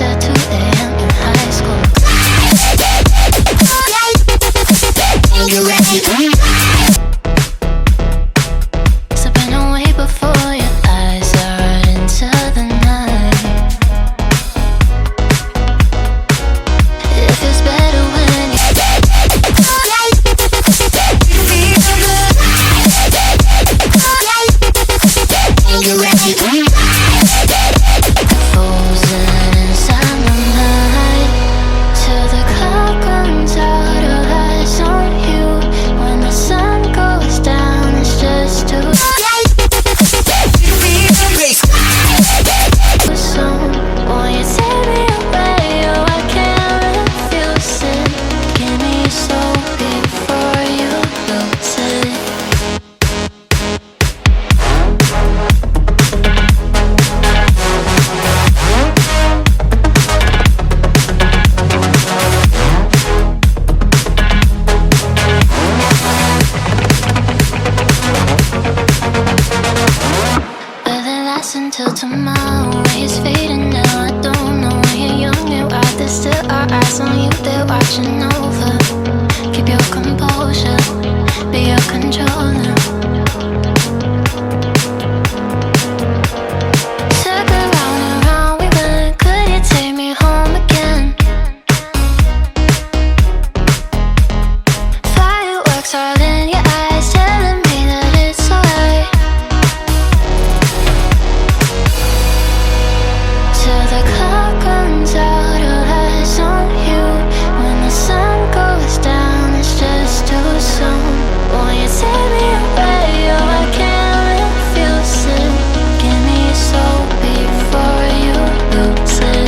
at 2 a.m. in high school. You ready? Slipping away before your eyes are into the night. It feels better when you you ready? Frozen inside my mind till the clock runs out of eyes on you. When the sun goes down, it's just too soon. Won't you take me away? Oh, I can't refuse it. Give me your soul before you lose it. Until tomorrow is fading now. I don't know when you're young and right. There's still our eyes on you, they're watching over. Keep your composure, be your controller. Took a round and round we went. Could you take me home again? Fireworks all in your eyes, telling me that it's alright. Till the clock runs out of eyes on you. When the sun goes down, it's just too soon. Won't you take me away? Oh, I can't refuse it. Give me your soul before you lose it.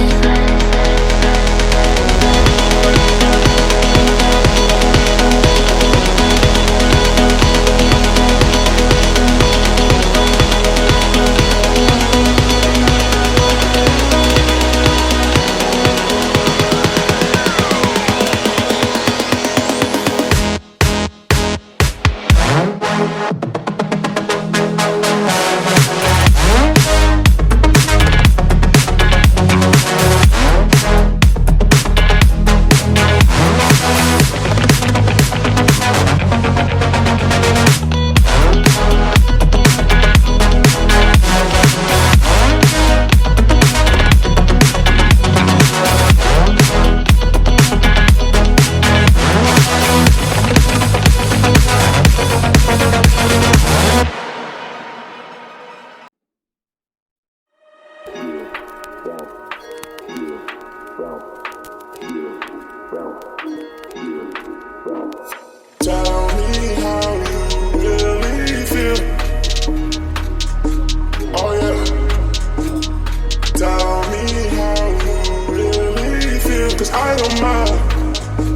Tell me how you really feel. Oh yeah. Tell me how you really feel. 'Cause I don't mind.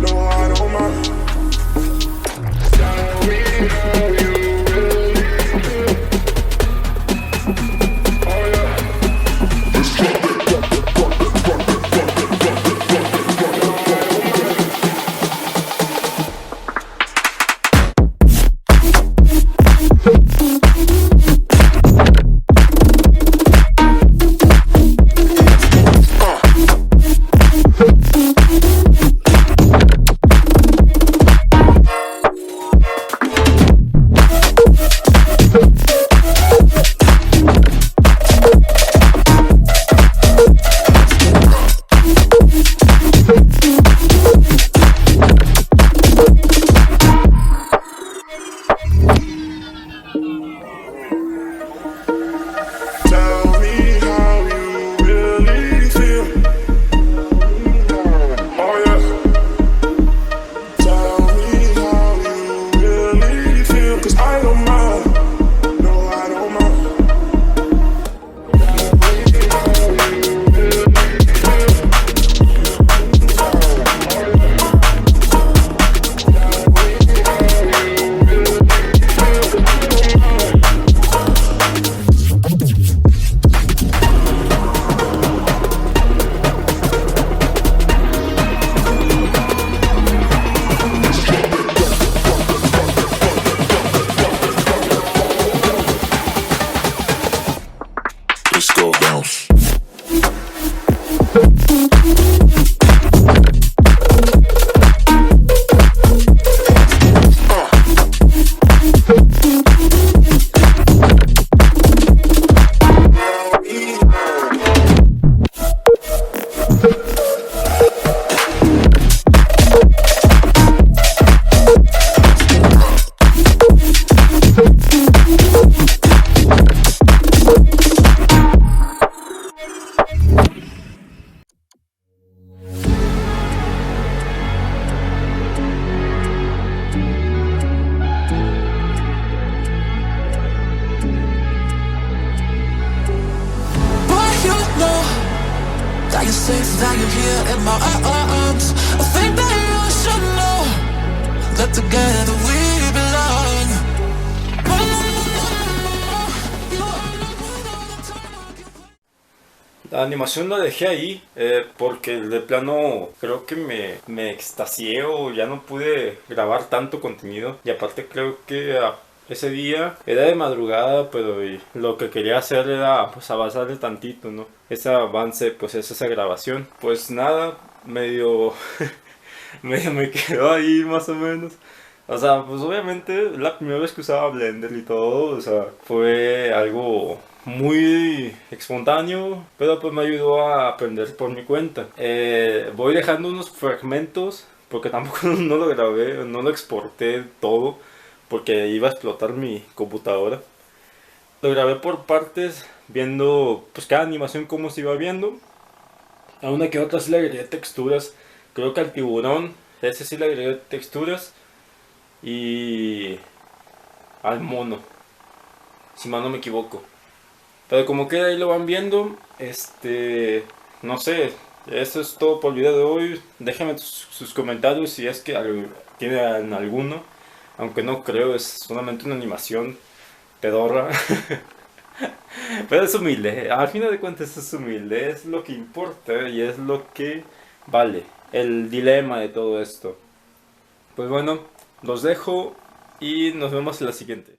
No, I don't mind. Tell me how you really feel. Oh yeah. Let's go bounce. That you're safe, that you're here in my arms. I think that you should know that together we belong. La animación la dejé ahí porque de plano creo que me extasié o ya no pude grabar tanto contenido. Y aparte creo que ese día era de madrugada, pero lo que quería hacer era pues avanzarle tantito, ¿no? Ese avance pues es esa grabación. Pues nada, medio me quedó ahí más o menos. O sea, pues obviamente la primera vez que usaba Blender y todo, o sea, fue algo muy espontáneo, pero pues me ayudó a aprender por mi cuenta. Voy dejando unos fragmentos, porque tampoco no lo grabé, no lo exporté todo, porque iba a explotar mi computadora. Lo grabé por partes, viendo pues cada animación cómo se iba viendo. A una que otra sí le agregué texturas, creo que al tiburón, ese sí le agregué texturas. Y al mono, si mal no me equivoco. Pero como que ahí lo van viendo, no sé, eso es todo por el video de hoy. Déjenme sus comentarios si es que tienen alguno, aunque no creo, es solamente una animación pedorra. Pero es humilde, al final de cuentas es humilde, es lo que importa y es lo que vale, el dilema de todo esto. Pues bueno, los dejo y nos vemos en la siguiente.